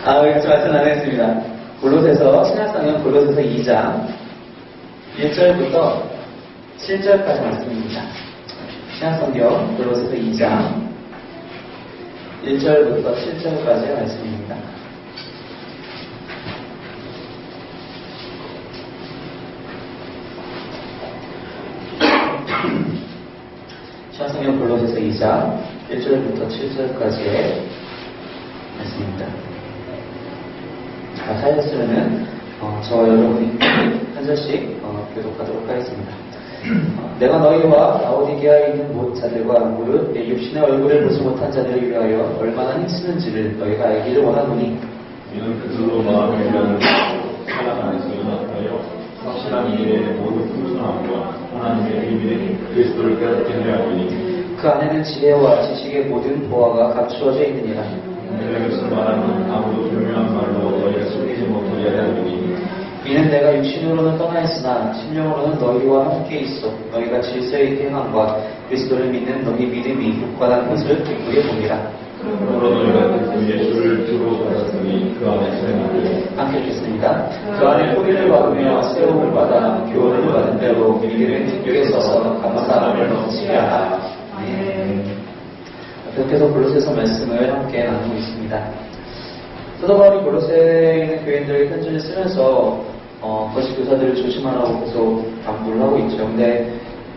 여기서 말씀 나누겠습니다. 골로새서, 신약성경 골로새서 2장 1절부터 7절까지 말씀입니다. 신약성경 골로새서 2장 1절부터 7절까지의 말씀입니다. 신약성경 골로새서 2장 1절부터 7절까지의 말씀입니다. 하였으면은 저와 여러분이 한 절씩 교독하도록 하겠습니다. 내가 너희와 라오디게아에 있는 모든 자들과 무릇 내 육신의 얼굴을 보지 못한 자들을 위하여 얼마나 힘쓰는지를 너희가 알기를 원하노니 이는 그들로 마음의 위안을 사랑 안에서 연합하여 확실한 이해의 모든 풍성함과 하나님의 비밀의 그리스도를 깨닫게 하려 하니 그 안에는 지혜와 지식의 모든 보화가 갖추어져 있느니라. 내가 말하는 아무도 교묘한 말로 너희가 숨기지 못하게 하려 하니 이는 내가 육신으로는 떠나 있으나 심령으로는 너희와 함께 있어 너희가 질서 있게 행함과 그리스도를 믿는 너희 믿음이 굳건한 것을 기쁘게 봅니다. 그러므로 너희가 그 예수를 주로 받았으니 그 안에 생활을 함께 읽겠습니다. 그 안에 뿌리를 받으며 세움을 받아 교훈을 받은 대로 믿음의 특격에 서서 감사함을 넘치게 하라. 계속해서 골로새서 말씀을 함께 나누고 있습니다. 사도 바울이 골로새에 있는 교인들에게 편지를 쓰면서 거짓 교사들을 조심하라고 계속 당부를 하고 있죠. 근데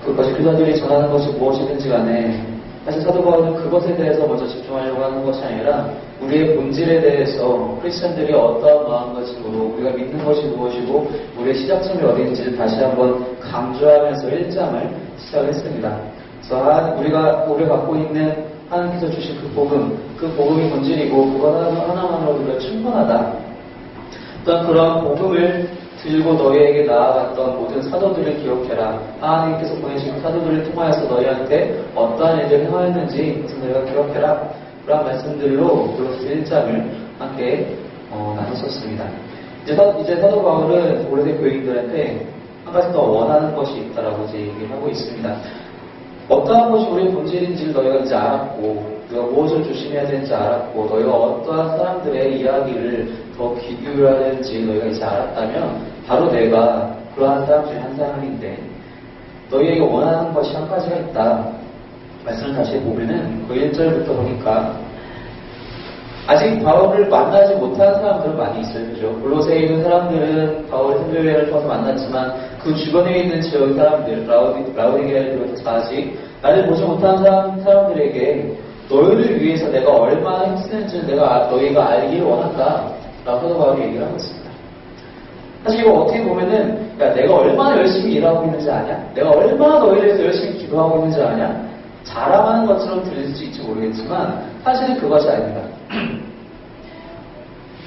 그 거짓 교사들이 전하는 것이 무엇이든지 간에 사실 사도 바울은 그것에 대해서 먼저 집중하려고 하는 것이 아니라 우리의 본질에 대해서 크리스천들이 어떠한 마음가짐으로 우리가 믿는 것이 무엇이고 우리의 시작점이 어디인지를 다시 한번 강조하면서 1장을 시작했습니다. 그래서 우리가 갖고 있는 하나님께서 주신 그 복음이 본질이고 그것 하나만으로 우리가 충분하다. 또한 그런 복음을 들고 너희에게 나아갔던 모든 사도들을 기억해라. 하나님께서 보내신 그 사도들을 통하여서 너희한테 어떠한 일을 행하였는지 그것을 너희가 기억해라. 그런 말씀들로 골로새 1장을 함께 나눴었습니다. 이제 사도 바울은 골로새 교인들한테 한 가지 더 원하는 것이 있다라고 이제 얘기를 하고 있습니다. 어떠한 것이 우리의 본질인지를 너희가 이제 알았고, 너희가 무엇을 조심해야 되는지 알았고, 너희가 어떠한 사람들의 이야기를 더 귀 기울여야 되는지 너희가 이제 알았다면, 바로 내가 그러한 사람 중에 한 사람인데, 너희에게 원하는 것이 한 가지가 있다. 말씀을 다시 보면은, 그 1절부터 보니까, 아직 바울을 만나지 못한 사람들은 많이 있어요. 그죠? 골로새에 있는 사람들은 바울의 선교여행을 통해서 만났지만 그 주변에 있는 지역 사람들, 라오디게아를 비롯해서 아직 나를 보지 못한 사람들에게 너희를 위해서 내가 얼마나 힘쓰는지를 너희가 알기를 원한다. 라고 사도 바울이 얘기를 하고 있습니다. 사실 이거 어떻게 보면은 야, 내가 얼마나 열심히 일하고 있는지 아냐? 내가 얼마나 너희를 위해서 열심히 기도하고 있는지 아냐? 자랑하는 것처럼 들릴 수 있지 모르겠지만 사실은 그것이 아닙니다.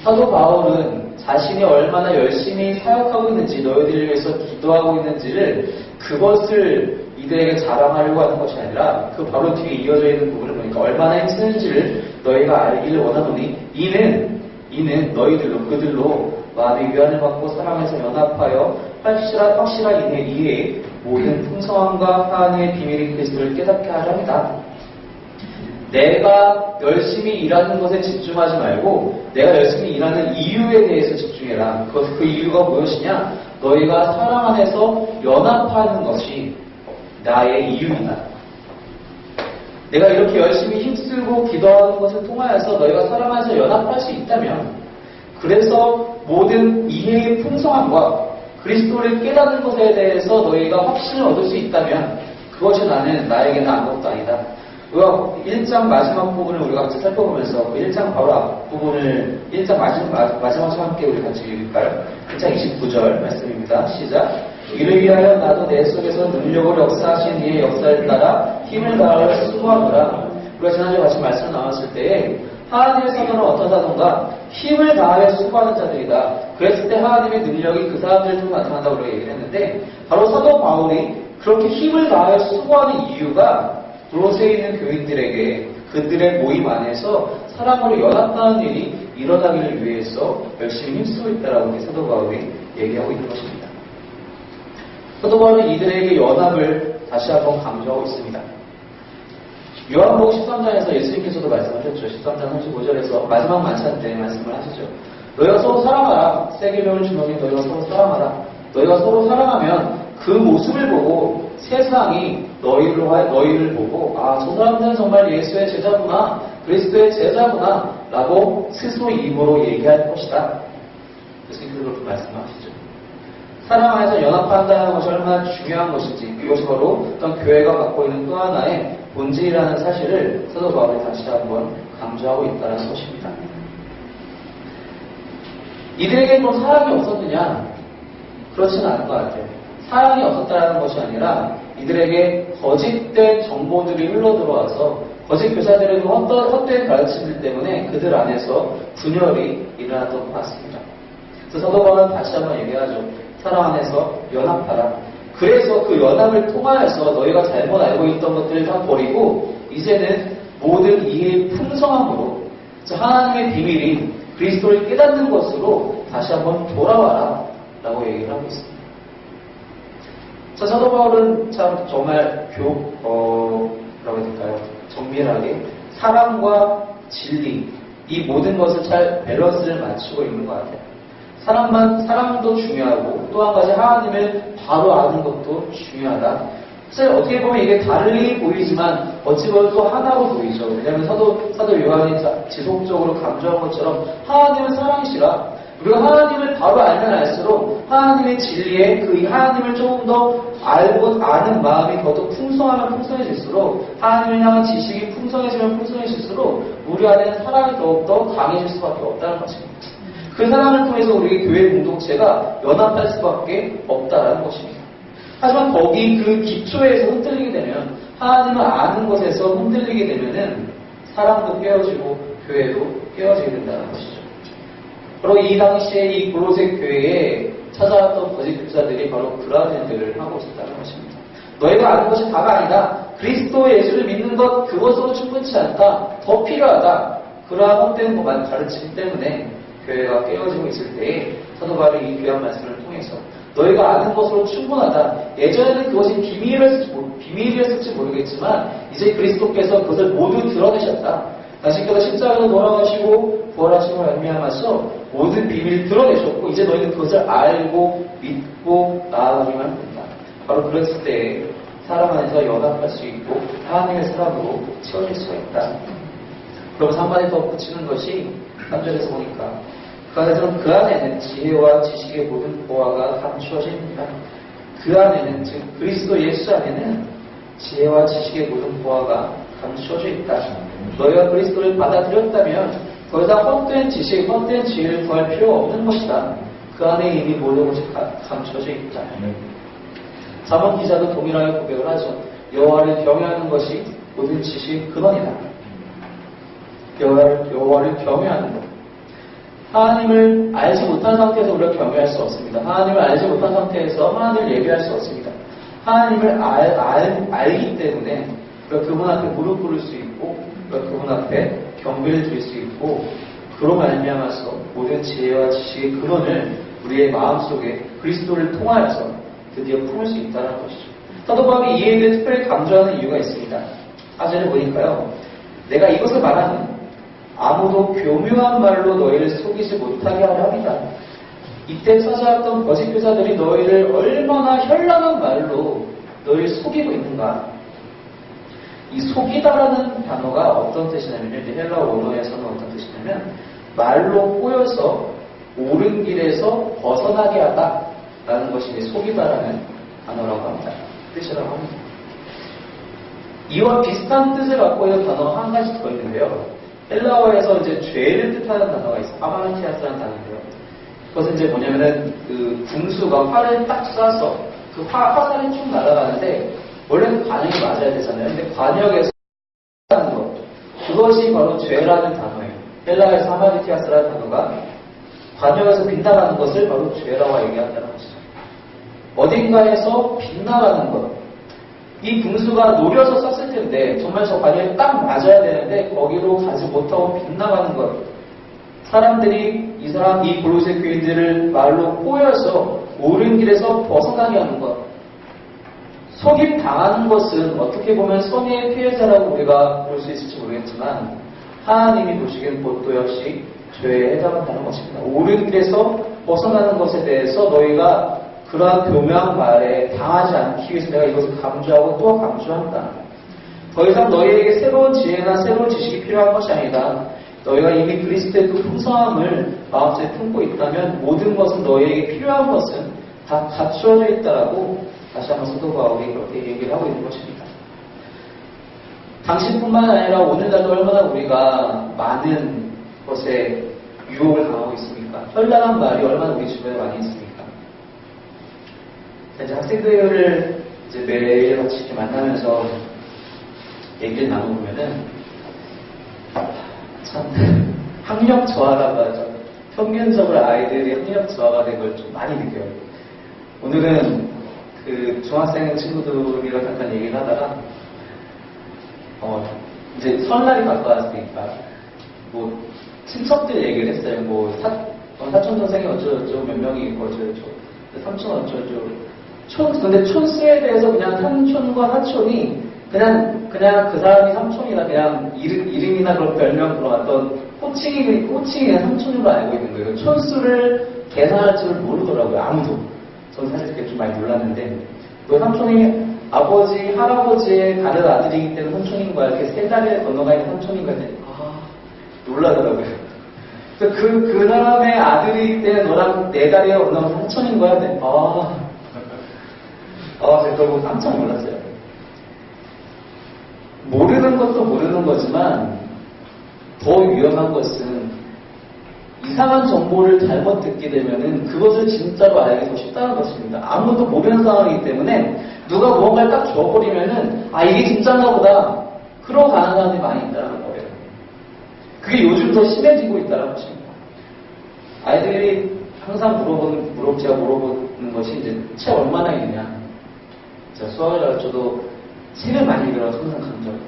사도 바울은 자신이 얼마나 열심히 사역하고 있는지 너희들을 위해서 기도하고 있는지를 그것을 이들에게 자랑하려고 하는 것이 아니라 그 바로 뒤에 이어져 있는 부분을 보니까 얼마나 힘쓰는지를 너희가 알기를 원하노니 이는 너희들로 그들로 마음의 위안을 받고 사랑에서 연합하여 확실한 이해의 모든 풍성함과 하나님의 비밀인 그리스도를 깨닫게 하려 합니다. 내가 열심히 일하는 것에 집중하지 말고 내가 열심히 일하는 이유에 대해서 집중해라. 그 이유가 무엇이냐? 너희가 사랑 안에서 연합하는 것이 나의 이유이다. 내가 이렇게 열심히 힘쓰고 기도하는 것을 통하여서 너희가 사랑 안에서 연합할 수 있다면 그래서 모든 이해의 풍성함과 그리스도를 깨닫는 것에 대해서 너희가 확신을 얻을 수 있다면 그것이 나에게는 아무것도 아니다. 우리가 1장 마지막 부분을 우리가 같이 살펴보면서 그 1장 바로 앞부분을 1장 마지막 함께 우리 같이 읽을까요? 1장 29절 말씀입니다. 시작. 이를 위하여 나도 내 속에서 능력을 역사하신 이의 역사를 따라 힘을 다하여 수고하노라. 우리가 지난주에 같이 말씀 나눴을 때에 하나님의 사도는 어떤 사도인가? 힘을 다하여 수고하는 자들이다. 그랬을 때 하나님의 능력이 그 사람들 중 나타난다고 우리가 얘기를 했는데 바로 사도 바울이 그렇게 힘을 다하여 수고하는 이유가 골로새에 있는 교인들에게 그들의 모임 안에서 사랑으로 연합하는 일이 일어나기를 위해서 열심히 힘쓰고 있다라고 사도 바울이 얘기하고 있는 것입니다. 사도 바울은 이들에게 연합을 다시 한번 강조하고 있습니다. 요한복음 13장에서 예수님께서도 말씀하셨죠. 13장 35절에서 마지막 만찬 때 말씀을 하시죠. 너희가 서로 사랑하라. 세계명을 주노니 너희가 서로 사랑하라. 너희가 서로 사랑하면 그 모습을 보고 세상이 너희를 보고 저 사람들은 정말 예수의 제자구나, 그리스도의 제자구나 라고 스스로 입으로 얘기할 것이다. 예수님께서 그렇게 말씀하시죠. 사랑 안에서 연합한다는 것이 얼마나 중요한 것인지, 이것이 바로 어떤 교회가 갖고 있는 또 하나의 본질이라는 사실을 사도 바울이 다시 한번 강조하고 있다는 것입니다. 이들에게 뭐 사랑이 없었느냐? 그렇지는 않은 것 같아요. 사랑이 없었다는 것이 아니라 이들에게 거짓된 정보들이 흘러들어와서 거짓 교사들의 헛된 가르침들 때문에 그들 안에서 분열이 일어났던 것 같습니다. 그래서 사도 바울은 다시 한번 얘기하죠. 사랑 안에서 연합하라. 그래서 그 연합을 통하여서 너희가 잘못 알고 있던 것들을 다 버리고 이제는 모든 이해의 풍성함으로 하나님의 비밀인 그리스도를 깨닫는 것으로 다시 한번 돌아와라 라고 얘기를 하고 있습니다. 사도 바울은 참 정말 뭐라고 해야 될까요? 정밀하게 사랑과 진리 이 모든 것을 잘 밸런스를 맞추고 있는 것 같아요. 사랑도 중요하고 또 한 가지 하나님을 바로 아는 것도 중요하다. 사실 어떻게 보면 이게 달리 보이지만 어찌 보면 또 하나로 보이죠. 왜냐하면 사도 요한이 지속적으로 강조한 것처럼 하나님은 사랑이시라. 우리가 하나님을 바로 알면 알수록 하나님의 진리에 그 하나님을 조금 더 알고 아는 마음이 더더 풍성하면 풍성해질수록 하나님을 향한 지식이 풍성해지면 풍성해질수록 우리 안에는 사랑이 더욱더 강해질 수밖에 없다는 것입니다. 그 사랑을 통해서 우리 교회 공동체가 연합할 수밖에 없다는 것입니다. 하지만 거기 그 기초에서 흔들리게 되면 하나님을 아는 것에서 흔들리게 되면은 사랑도 깨어지고 교회도 깨어지게 된다는 것이죠. 바로 이 당시에 이 골로새 교회에 찾아왔던 거짓 교사들이 바로 그러한 일들을 하고 있었다는 것입니다. 너희가 아는 것이 다가 아니다. 그리스도 예수를 믿는 것 그것으로 충분치 않다. 더 필요하다. 그러한 헛된 가르침 때문에 교회가 깨어지고 있을 때에 사도 바울이 이 귀한 말씀을 통해서 너희가 아는 것으로 충분하다. 예전에는 그것이 비밀이었을지 모르겠지만 이제 그리스도께서 그것을 모두 드러내셨다. 당신께서 십자가로 돌아가시고 부활하심을 말미암아서 모든 비밀을 드러내셨고 이제 너희는 그것을 알고 믿고 나아가기만 한다. 바로 그랬을 때에 사람 안에서 연합할 수 있고 하나님의 사람으로 채워질 수가 있다. 그러면서 한마디 더 붙이는 것이 3절에서 보니까 그 안에는 지혜와 지식의 모든 보화가 감추어집니다. 그 안에는 즉 그리스도 예수 안에는 지혜와 지식의 모든 보화가 감추어져 있다. 너희가 그리스도를 받아들였다면 더 이상 헛된 지식, 헛된 지혜를 구할 필요가 없는 것이다. 그 안에 이미 모든 것이 감춰져 있다. 잠언 기자도 동일하게 고백을 하죠. 여호와를 경외하는 것이 모든 지식의 근원이다. 여호와를 경외하는 것. 하나님을 알지 못한 상태에서 우리가 경외할 수 없습니다. 하나님을 알지 못한 상태에서 하나님을 예배할 수 없습니다. 하나님을 알기 때문에 우리가 그분 앞에 무릎 꿇을 수 있고 우리가 그분 앞에 경배를 드릴 수 있고 그로 말미암아서 모든 지혜와 지식의 근원을 우리의 마음속에 그리스도를 통하여서 드디어 품을 수 있다는 것이죠. 사도 바울이 이 얘기를 특별히 강조하는 이유가 있습니다. 4절에 보니까요. 내가 이것을 말하는 아무도 교묘한 말로 너희를 속이지 못하게 하려 합니다. 이때 찾아왔던 거짓 교사들이 너희를 얼마나 현란한 말로 너희를 속이고 있는가. 이 속이다라는 단어가 어떤 뜻이냐면 헬라 원어에서는 어떤 뜻이냐면 말로 꼬여서 옳은 길에서 벗어나게 하다라는 것이 속이다라는 단어라고 합니다. 뜻이라고 합니다. 이와 비슷한 뜻을 갖고 있는 단어가 한 가지 더 있는데요. 헬라어에서 이제 죄를 뜻하는 단어가 있어요. 아마르티아스라는 단어인데요. 그것은 이제 뭐냐면은 그 궁수가 활을 딱 쏴서 그 화살이 쭉 날아가는데 원래는 관역이 맞아야 되잖아요. 근데 관역에서 하는 것 그것이 바로 죄라는 단어예요. 헬라어에서 아마르티아스라는 단어가 관역에서 빗나가는 것을 바로 죄라고 얘기한다는 것이죠. 어딘가에서 빗나가는 것. 이 궁수가 노려서 쐈을 텐데 정말 저 관역에 딱 맞아야 되는데 거기로 가지 못하고 빗나가는 것. 사람들이 이 골로새 교인들을 말로 꼬여서 옳은 길에서 벗어나게 하는 것. 속임 당하는 것은 어떻게 보면 선의의 피해자라고 우리가 볼 수 있을지 모르겠지만 하나님이 보시기엔 그것도 역시 죄에 해당한다는 것입니다. 옳은 길에서 벗어나는 것에 대해서 너희가 그러한 교묘한 말에 당하지 않기 위해서 내가 이것을 강조하고 또 강조한다. 더 이상 너희에게 새로운 지혜나 새로운 지식이 필요한 것이 아니다. 너희가 이미 그리스도의 그 풍성함을 마음속에 품고 있다면 모든 것은 너희에게 필요한 것은 다 갖추어져 있다라고 다시 한번 사도 바울이 그렇게 얘기를 하고 있는 것입니다. 당신뿐만 아니라 오늘날도 얼마나 우리가 많은 것에 유혹을 당하고 있습니까? 현란한 말이 얼마나 우리 주변에 많이 있습니까? 이제 학생들을 이제 매일 같이 이렇게 만나면서 얘기를 나눠보면은 참 학력 저하라고 하죠. 평균적으로 아이들이 학력 저하가 된 걸 좀 많이 느껴요. 오늘은 그 중학생 친구들이랑 잠깐 얘기를 하다가 이제 설날이 가까웠으니까 뭐 친척들 얘기를 했어요. 뭐 사촌 동생이 어쩌고저쩌고 몇 명이 있고 어쩌고저쩌고 삼촌 어쩌고저쩌고 근데 촌수에 대해서 그냥 삼촌과 사촌이 그냥 그 사람이 삼촌이나 그냥 이름이나 그런 별명 그런 어떤 호칭이 그냥 삼촌으로 알고 있는 거예요. 촌수를 계산할 줄 모르더라고요. 아무도. 저는 사실 그게 좀 많이 놀랐는데 그 삼촌이 아버지, 할아버지의 다른 아들이기 때문에 삼촌인 거야. 이렇게 세 다리를 건너가 있는 삼촌인 거야. 놀라더라고요. 그 사람의 아들이기 때문에 너랑 네 다리에 건너가 삼촌인 거야. 제가 그거 깜짝 놀랐어요. 모르는 것도 모르는 거지만 더 위험한 것은 이상한 정보를 잘못 듣게 되면은 그것을 진짜로 알기 더 쉽다는 것입니다. 아무도 모르는 상황이기 때문에 누가 무언가를 딱 줘버리면은 이게 진짜인가 보다 그러고 가는 사람들이 많이 있다는 거예요. 그게 요즘 더 심해지고 있다는 것입니다. 아이들이 항상 제가 물어보는 것이 이제 책 얼마나 읽냐. 제가 수학을 가르쳐도 책을 많이 읽으라고 항상 강조합니다.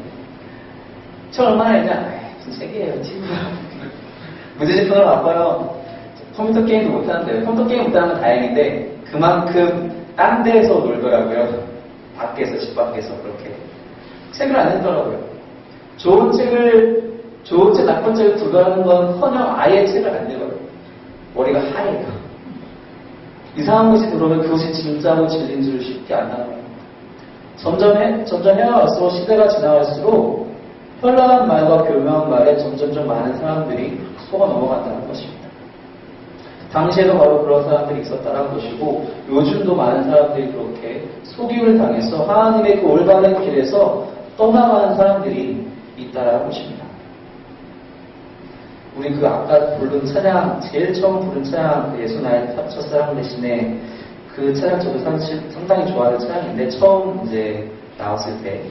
책 얼마나 읽냐? 무슨 책이에요, 친구야. 문제집도 바빠요. 컴퓨터 게임도 못하는데요. 컴퓨터 게임 못하는 건 다행인데 그만큼 딴 데에서 놀더라고요. 밖에서, 집 밖에서 그렇게. 책을 안 읽더라고요. 좋은 책, 나쁜 책을 구별하는 건 커녕 아예 책을 안 읽어요. 머리가 하얘요. 이상한 것이 들어오면 그것이 진짜고 진리인 줄 쉽게 안 나와요. 점점 해나갈수록 시대가 지나갈수록 현란한 말과 교묘한 말에 점점 많은 사람들이 속아 넘어간다는 것입니다. 당시에도 바로 그런 사람들이 있었다는 것이고 요즘도 많은 사람들이 그렇게 속임을 당해서 하나님의 그 올바른 길에서 떠나가는 사람들이 있다는 것입니다. 우리 그 아까 부른 찬양, 제일 처음 부른 찬양, 예수 나의 첫사랑 대신에 그 찬양 저도 상당히 좋아하는 찬양인데 처음 이제 나왔을 때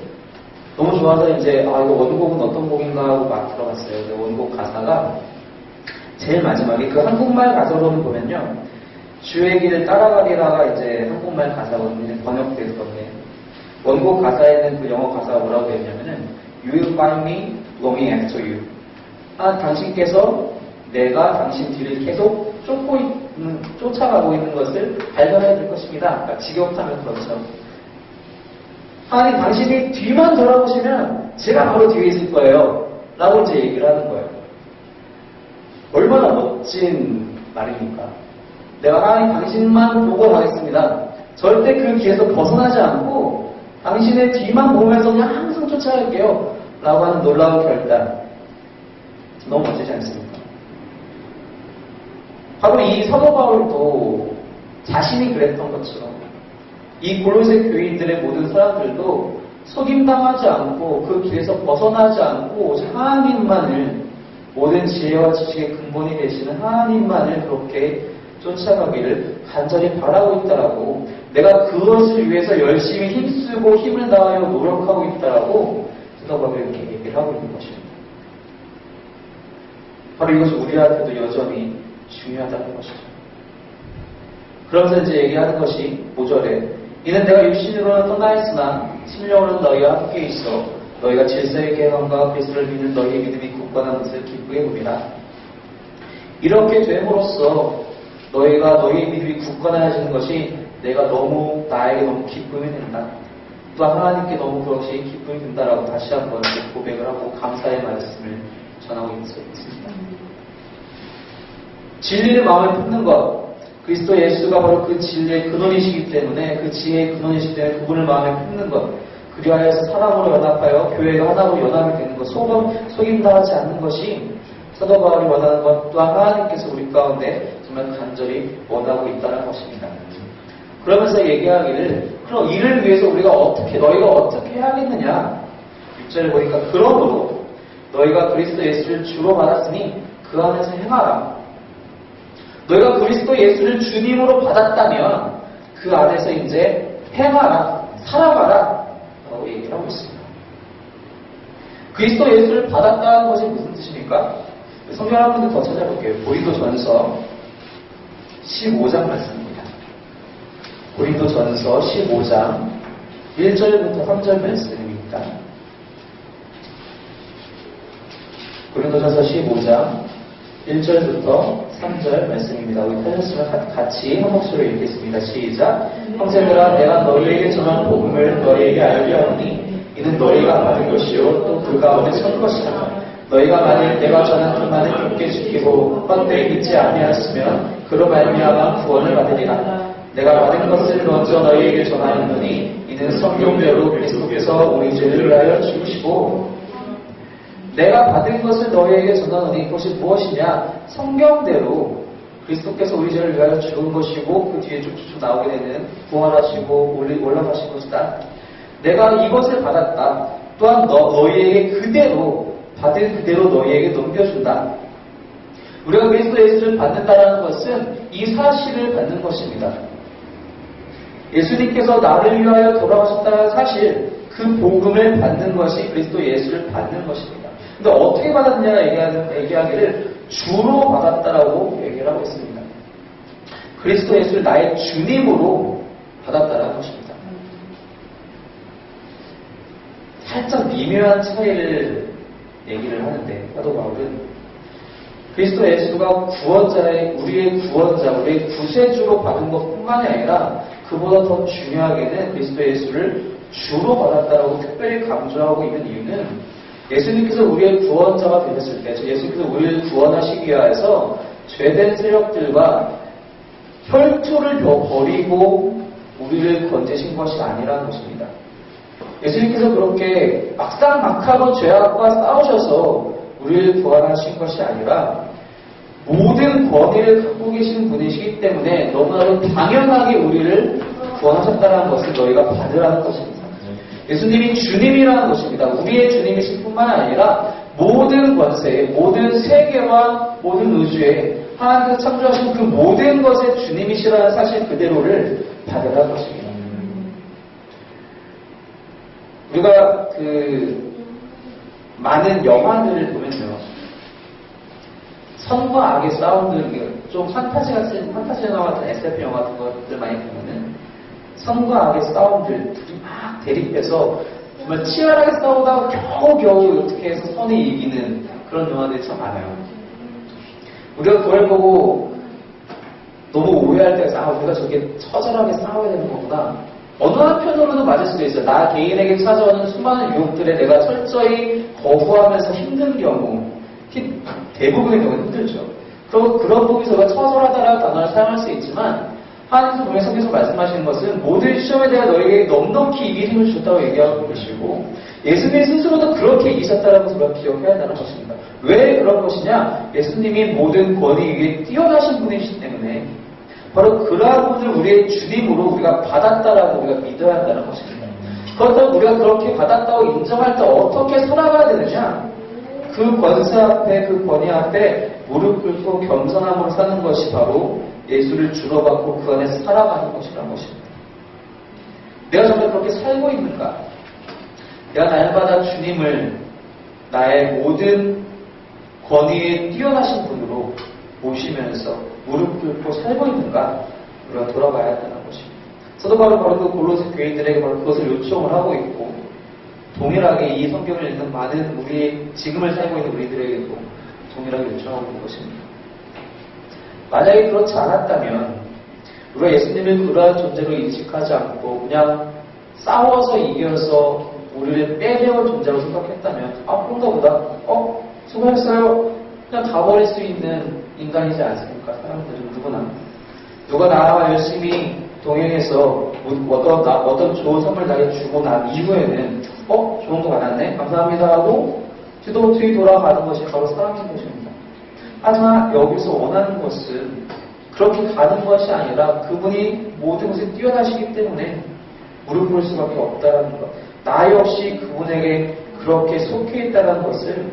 너무 좋아서 이제 이거 원곡은 어떤 곡인가 하고 막 들어봤어요. 근데 원곡 가사가 제일 마지막에 그 한국말 가사로는 보면요. 주의 길을 따라가리라가 이제 한국말 가사거든요. 번역된 건데 원곡 가사에는 그 영어 가사가 뭐라고 되어 있냐면은 You will find me longing after you. 당신께서 내가 당신 뒤를 계속 쫓아가고 있는 것을 발견하게 될 것입니다. 그러니까 직역하면 그렇죠. 하나님 당신이 뒤만 돌아보시면 제가 바로 뒤에 있을 거예요. 라고 이제 얘기를 하는 거예요. 얼마나 멋진 말입니까? 내가 하나님 당신만 보고 가겠습니다. 절대 그 길에서 벗어나지 않고 당신의 뒤만 보면서 그냥 항상 쫓아갈게요. 라고 하는 놀라운 결단. 너무 멋지지 않습니까? 바로 이 사도 바울도 자신이 그랬던 것처럼 이 골로새 교인들의 모든 사람들도 속임당하지 않고 그 길에서 벗어나지 않고 오직 하나님만을 모든 지혜와 지식의 근본이 되시는 하나님만을 그렇게 쫓아가기를 간절히 바라고 있다라고 내가 그것을 위해서 열심히 힘쓰고 힘을 다하여 노력하고 있다라고 사도 바울이 이렇게 얘기를 하고 있는 것입니다. 바로 이것이 우리한테도 여전히 중요하다는 것이죠. 그러면서 이제 얘기하는 것이 5절에 이는 내가 육신으로는 떠나있으나 심령으로는 너희와 함께 있어 너희가 질서의 개방과 그리스도를 믿는 너희의 믿음이 굳건한 것을 기쁘게 봅니다. 이렇게 됨으로써 너희의 믿음이 굳건해지는 것이 나에게 너무 기쁨이 된다. 또 하나님께 너무 그것이 기쁨이 든다라고 다시 한번 고백을 하고 감사의 말씀을 전하고 있습니다. 진리를 마음에 품는 것, 그리스도 예수가 바로 그 진리의 근원이시기 때문에, 그 지혜의 근원이시기 때문에 그분을 마음에 품는 것, 그리하여서 사람으로 연합하여 교회가 하나로 연합이 되는 것, 속임당하지 않는 것이 사도 바울이 원하는 것, 또한 하나님께서 우리 가운데 정말 간절히 원하고 있다는 것입니다. 그러면서 얘기하기를, 그럼 이를 위해서 너희가 어떻게 해야겠느냐? 6절에 보니까, 그러므로 너희가 그리스도 예수를 주로 받았으니 그 안에서 행하라. 너희가 그리스도 예수를 주님으로 받았다면 그 안에서 이제 행하라, 살아가라 라고 얘기를 하고 있습니다. 그리스도 예수를 받았다는 것이 무슨 뜻입니까? 성경 한 번 더 찾아볼게요. 고린도전서 15장 말씀입니다. 고린도전서 15장 1절부터 3절 말씀입니다. 고린도전서 15장 1절부터 3절 말씀입니다. 우리 찾았으면 같이 한 목소리로 읽겠습니다. 시작. 형제들아, 내가 너희에게 전한 복음을 너희에게 알게 하오니 이는 너희가 받은 것이요 또 그 가운데 선 것이라. 너희가 만일 내가 전한 그 말을 굳게 지키고 헛되이 믿지 아니하였으면 그로 말미암아 구원을 받으리라. 내가 받은 것을 먼저 너희에게 전하였노니 이는 성경대로 그리스도께서 우리 죄를 위하여 죽으시고, 내가 받은 것을 너희에게 전하노니 그것이 무엇이냐? 성경대로 그리스도께서 우리 죄를 위하여 죽은 것이고, 그 뒤에 쭉쭉 나오게 되는 부활하시고 올라가신 것이다. 내가 이것을 받았다. 또한 너희에게 그대로 받은 그대로 너희에게 넘겨준다. 우리가 그리스도 예수를 받는다는 것은 이 사실을 받는 것입니다. 예수님께서 나를 위하여 돌아가셨다는 사실, 그 복음을 받는 것이 그리스도 예수를 받는 것입니다. 근데 어떻게 받았느냐 얘기하기를 주로 받았다라고 얘기를 하고 있습니다. 그리스도 예수를 나의 주님으로 받았다라는 것입니다. 살짝 미묘한 차이를 얘기를 하는데, 사도 바울은 그리스도 예수가 우리의 구원자, 우리의 구세주로 받은 것뿐만이 아니라 그보다 더 중요하게는 그리스도 예수를 주로 받았다라고 특별히 강조하고 있는 이유는, 예수님께서 우리의 구원자가 되셨을 때, 예수님께서 우리를 구원하시기 위하여서 죄된 세력들과 혈투를 벌이고 우리를 건지신 것이 아니라는 것입니다. 예수님께서 그렇게 막상막하로 죄악과 싸우셔서 우리를 구원하신 것이 아니라 모든 권위를 갖고 계신 분이시기 때문에 너무나도 당연하게 우리를 구원하셨다는 것을 너희가 받으라는 것입니다. 예수님이 주님이라는 것입니다. 우리의 주님이실 뿐만 아니라 모든 권세, 모든 세계와 모든 우주에 하나님께서 창조하신 그 모든 것의 주님이시라는 사실 그대로를 받으라는 것입니다. 우리가 많은 영화들을 보면요, 선과 악의 싸움들, 좀 판타지 영화 같은 SF 영화 같은 것들 많이 보면은 선과 악의 싸움들, 둘이 막 대립해서 정말 치열하게 싸우다가 겨우겨우 어떻게 해서 선이 이기는 그런 영화들이 참 많아요. 우리가 그걸 보고 너무 오해할 때가 있어요. 우리가 저게 처절하게 싸워야 되는 거구나. 어느 한편으로는 맞을 수도 있어요. 나 개인에게 찾아오는 수많은 유혹들에 내가 철저히 거부하면서 힘든 경우, 대부분의 경우는 힘들죠. 그런 부분에서 처절하다라는 단어를 사용할 수 있지만, 하나님께서 분명히 성경에서 말씀하시는 것은 모든 시험에 대해 너에게 넉넉히 이길 힘을 주셨다고 얘기하고 계시고, 예수님 스스로도 그렇게 이기셨다는 것을 우리가 기억해야 한다는 것입니다. 왜 그런 것이냐? 예수님이 모든 권위 위에 뛰어나신 분이시기 때문에 바로 그러한 분을 우리의 주님으로 우리가 받았다라고 우리가 믿어야 한다는 것입니다. 그렇다면 우리가 그렇게 받았다고 인정할 때 어떻게 살아가야 되느냐? 그 권세 앞에, 그 권위 앞에 무릎 꿇고 겸손함으로 사는 것이 바로 예수를 주로 받고 그 안에 살아가는 것이라는 것입니다. 내가 정말 그렇게 살고 있는가? 내가 날마다 주님을 나의 모든 권위에 뛰어나신 분으로 모시면서 무릎 꿇고 살고 있는가? 우리가 돌아봐야 한다는 것입니다. 사도 바울은 바로 그 골로새 교인들에게 바로 그것을 요청을 하고 있고, 동일하게 이 성경을 읽는 많은 지금을 살고 있는 우리들에게도 동일하게 요청하고 있는 것입니다. 만약에 그렇지 않았다면, 우리가 예수님을 그러한 존재로 인식하지 않고 그냥 싸워서 이겨서 우리를 빼내올 존재로 생각했다면 그런가 보다. 수고했어요. 그냥 가버릴 수 있는 인간이지 않습니까? 사람들은 누구나. 누가 나와 열심히 동행해서 어떤 좋은 선물 나에게 주고 난 이후에는 좋은 거 받았네? 감사합니다 하고 뒤 돌아가는 것이 바로 사랑인 것입니다. 하지만 여기서 원하는 것은 그렇게 가는 것이 아니라 그분이 모든 것에 뛰어나시기 때문에 무릎 꿇을 수밖에 없다는 것. 나 역시 그분에게 그렇게 속해 있다는 것을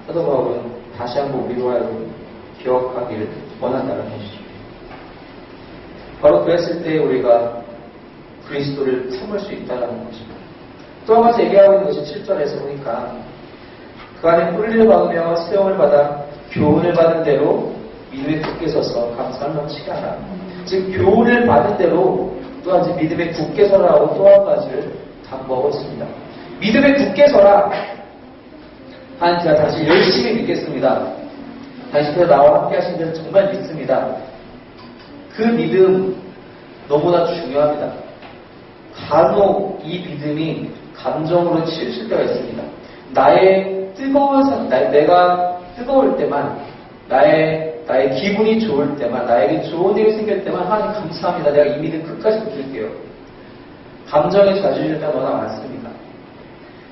사도 바울은 다시 한번 우리와 기억하기를 원한다는 것이죠. 바로 그랬을 때 우리가 그리스도를 참을 수 있다는 것입니다. 또 한 가지 얘기하고 있는 것이 7절에서 보니까 그 안에 뿌리를 박으며 수용을 받아 교훈을 받은 대로 믿음에 굳게 서서 감사를 넘치게 하라. 즉 교훈을 받은 대로 또한 믿음에 굳게 서라고 또 한 가지를 당부하고 있습니다. 믿음에 굳게 서라. 제가 다시 열심히 믿겠습니다. 당신께서 나와 함께 하신 데는 정말 믿습니다. 그 믿음 너무나 중요합니다. 간혹 이 믿음이 감정으로 치우칠 때가 있습니다. 나의 내가 뜨거울 때만, 나의 기분이 좋을 때만, 나에게 좋은 일이 생길 때만 하나님 감사합니다. 내가 이 믿음 끝까지 붙일게요. 감정에 좌지우지할 때가 너무나 많습니다.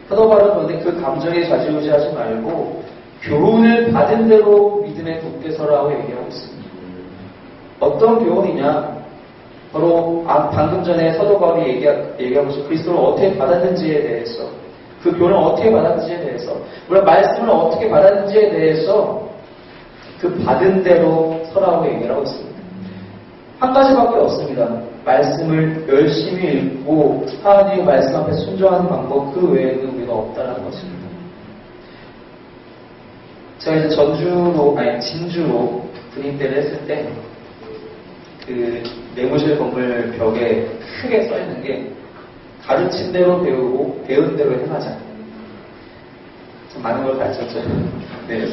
사도 바울은 그런데 그 감정에 좌지우지하지 말고 교훈을 받은 대로 믿음에 굳게 서라고 얘기하고 있습니다. 어떤 교훈이냐? 바로 방금 전에 사도 바울이 얘기하고 있어 그리스도를 어떻게 받았는지에 대해서, 그 교훈을 어떻게 받았는지에 대해서, 물론 말씀을 어떻게 받았는지에 대해서 그 받은 대로 서라고 얘기를 하고 있습니다. 한 가지밖에 없습니다. 말씀을 열심히 읽고 하나님의 말씀 앞에 순종하는 방법, 그 외에는 우리가 없다는 것입니다. 제가 이제 진주로 군입대를 했을 때 그 내무실 건물 벽에 크게 써있는 게 가르친 대로 배우고 배운 대로 행하자. 참 많은 걸 가르쳤죠. 네.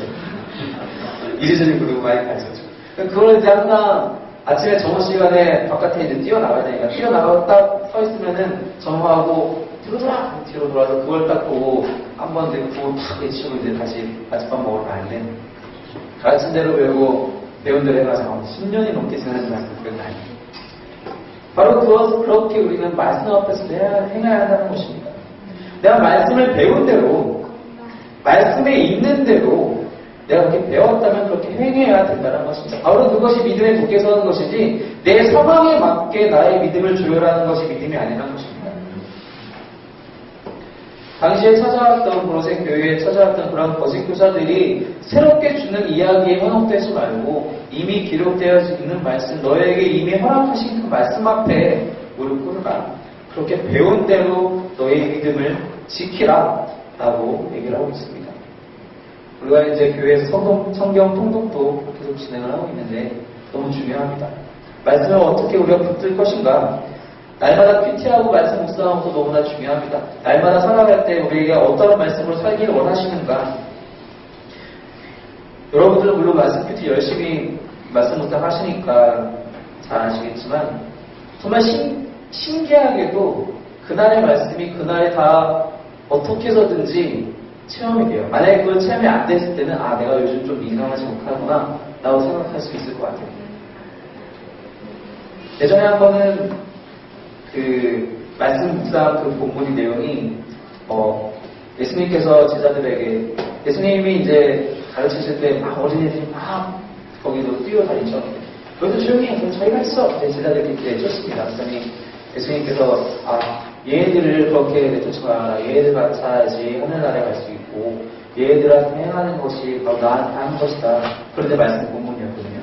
이리저리 부르고 많이 가르쳤죠. 그걸 이제 항상 아침에 점심시간에 바깥에 이제 뛰어나가야 되니까 뛰어나가고 딱 서있으면은 점호하고 뒤로 돌아서 그걸 딱 보고 한번 그거 탁 외치고 이제 다시 아침밥 먹으러 가는데 가르친 대로 배우고 배운 대로 해가지고 10년이 넘게 지나지 않았을 그런 거 아니에요. 바로 그렇게 우리는 말씀 앞에서 행해야 한다는 것입니다. 내가 말씀을 배운 대로, 말씀에 있는 대로 내가 그렇게 배웠다면 그렇게 행해야 된다는 것입니다. 바로 그것이 믿음에 굳게 서는 것이지 내 상황에 맞게 나의 믿음을 조율하는 것이 믿음이 아니라는 것입니다. 당시에 찾아왔던 고로새 교회에 찾아왔던 그런 거짓 교사들이 새롭게 주는 이야기에 현혹되지 말고 이미 기록되어 있는 말씀, 너에게 이미 허락하신 그 말씀 앞에 무릎 꿇으라. 그렇게 배운 대로 너의 믿음을 지키라 라고 얘기를 하고 있습니다. 우리가 이제 교회에서 성경 통독도 계속 진행을 하고 있는데 너무 중요합니다. 말씀을 어떻게 우리가 붙들 것인가? 날마다 PT하고 말씀 묵상하는 것도 너무나 중요합니다. 날마다 살아갈 때 우리에게 어떤 말씀으로 살기를 원하시는가? 여러분들은 물론 말씀 PT 열심히 말씀 묵상 하시니까 잘 아시겠지만 정말 신기하게도 그날의 말씀이 그날에 다 어떻게 해서든지 체험이 돼요. 만약에 그 체험이 안 됐을 때는 내가 요즘 좀 민감하지 못하구나 라고 생각할 수 있을 것 같아요. 예전에 한 번은 그 말씀 묵상 그 본문의 내용이 예수님께서 제자들에게 예수님이 이제 가르치실 때 막 어린이들이 막 거기도 뛰어다니죠. 그래서 조용히 해. 저희가 했어. 제자들이 내쫓습니다. 그랬더니 예수님께서 얘네들을 그렇게 내쫓아라. 얘네들 같아야지 하늘나라에 갈 수 있고 얘네들한테 행하는 것이 바로 나한테 하는 것이다. 그런데 말씀 본문이었거든요.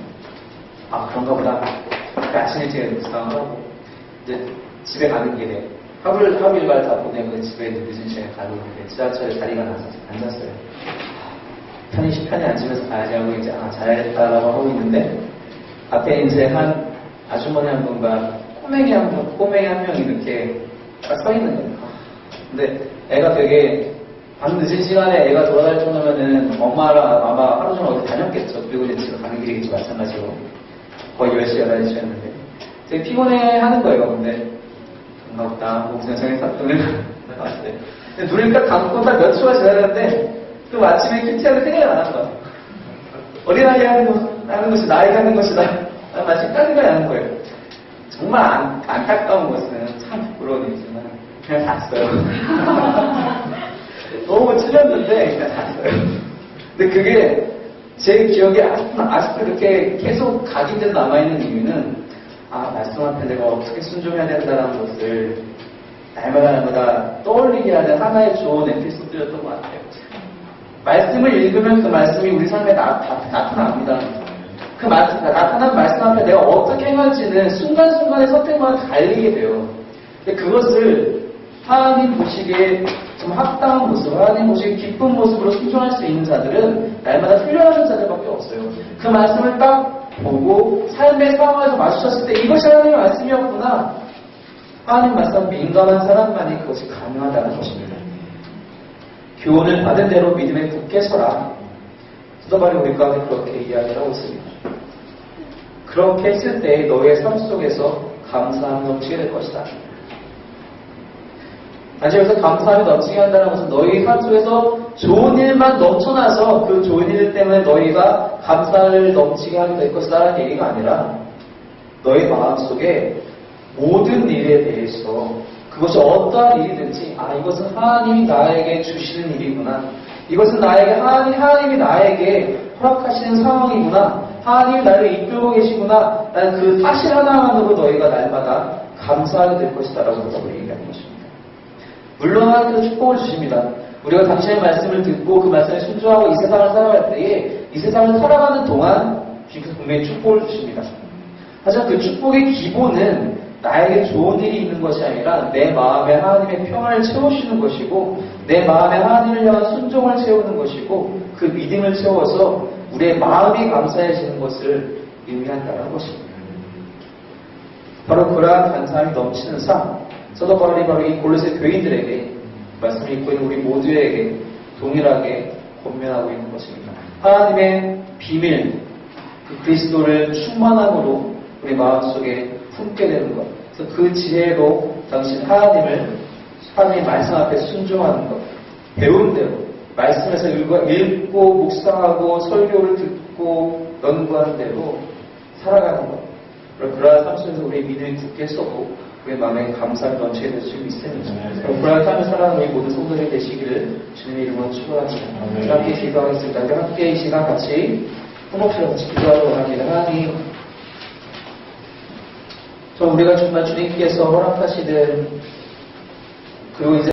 그런가 보다. 아침 일찍 묵상을 하고 이제 집에 가는 길에 하루일과를 다 보내고 집에 늦은 시간에 가고 있는데 지하철에 자리가 나서 앉았어요. 편히 앉으면서 가야지 하고 이제 잘했다라고 하고 있는데 앞에 이제 한 아주머니 한 분과 꼬맹이 한 명이 이렇게 딱 서 있는 거예요. 근데 애가 되게 밤 늦은 시간에 애가 돌아갈 정도면은 엄마랑 아마 하루 종일 어디 다녔겠죠. 그리고 이제 집에 가는 길이겠죠. 마찬가지로 거의 10시, 11시였는데 되게 피곤해 하는 거예요. 근데 반갑다. 목생생의 사건을 나왔어요. 눈을 딱 감고 딱 몇 초가 지나갔는데 또 아침에 큐티하는 생각이 나는 거야. 어린아이 하는 것이 나에게 하는 것이다. 마치 딴 생각이 나는 거예요. 정말 안타까운 것은 참 부끄러운 일이지만 그냥 잤어요. 너무 찔렸는데 그냥 잤어요. 근데 그게 제 기억에 아직도 이렇게 계속 각인돼서 남아있는 이유는 말씀 앞에 내가 어떻게 순종해야 된다는 것을 날마다 떠올리게 하는 하나의 좋은 에피소드였던 것 같아요. 말씀을 읽으면 그 말씀이 우리 삶에 나타납니다. 그 나타난 말씀 앞에 내가 어떻게 행할지는 순간순간의 선택마다 달리게 돼요. 근데 그것을 하나님 보시기에 좀 합당한 모습, 하나님 보시기에 기쁜 모습으로 순종할 수 있는 자들은 날마다 훈련하는 자들밖에 없어요. 그 말씀을 딱 보고 삶의 상황에서 마주쳤을 때 이것이 하나님의 말씀이었구나. 하나님 말씀 민감한 사람만이 그것이 가능하다는 것입니다. 교훈을 받은 대로 믿음에 굳게 서라. 사도바울이 우리 가운데 그렇게 이야기를 하고 있습니다. 그렇게 했을 때 너희의 삶 속에서 감사함이 넘치게 될 것이다. 다시 여기서 감사함이 넘치게 한다는 것은 너희 삶 속에서 좋은 일만 넘쳐나서 그 좋은 일 때문에 너희가 감사를 넘치게 하게 될 것이다라는 얘기가 아니라 너희 마음속에 모든 일에 대해서 그것이 어떠한 일이든지 이것은 하나님이 나에게 주시는 일이구나. 이것은 하나님이 나에게 허락하시는 상황이구나. 하나님이 나를 이끌고 계시구나. 라는 그 사실 하나만으로 너희가 날마다 감사하게 될 것이다 라고 얘기하는 것입니다. 물론 하나님께서 축복을 주십니다. 우리가 당신의 말씀을 듣고 그 말씀에 순종하고 이 세상을 살아갈 때에 이 세상을 살아가는 동안 주님께서 분명히 축복을 주십니다. 하지만 그 축복의 기본은 나에게 좋은 일이 있는 것이 아니라 내 마음에 하나님의 평안을 채워주시는 것이고 내 마음에 하나님을 향한 순종을 채우는 것이고 그 믿음을 채워서 우리의 마음이 감사해지는 것을 의미한다는 것입니다. 바로 그러한 감사함이 넘치는 삶, 사도 바울이 바로 이 골로새 교인들에게 말씀을 읽고 있는 우리 모두에게 동일하게 권면하고 있는 것입니다. 하나님의 비밀, 그 그리스도를 충만함으로 우리 마음속에 품게 되는 것. 그래서 그 지혜로 당신 하나님 말씀 앞에 순종하는 것. 배운 대로 말씀에서 읽고 묵상하고 설교를 듣고 연구하는 대로 살아가는 것. 그러한 삶 속에서 우리의 믿음이 굳게 서고 우리의 마음에 감사를 넘치게 될 수 있습니다. 그러한 삶을 살아가는 우리 모든 성도들이 되시기를 주님의 이름으로 축원합니다. 함께 기도하겠습니다. 함께 이 시간 같이 한목씩 같이 기도하도록 합니다. 하나님, 우리가 정말 주님께서 허락하시는 그리고 이제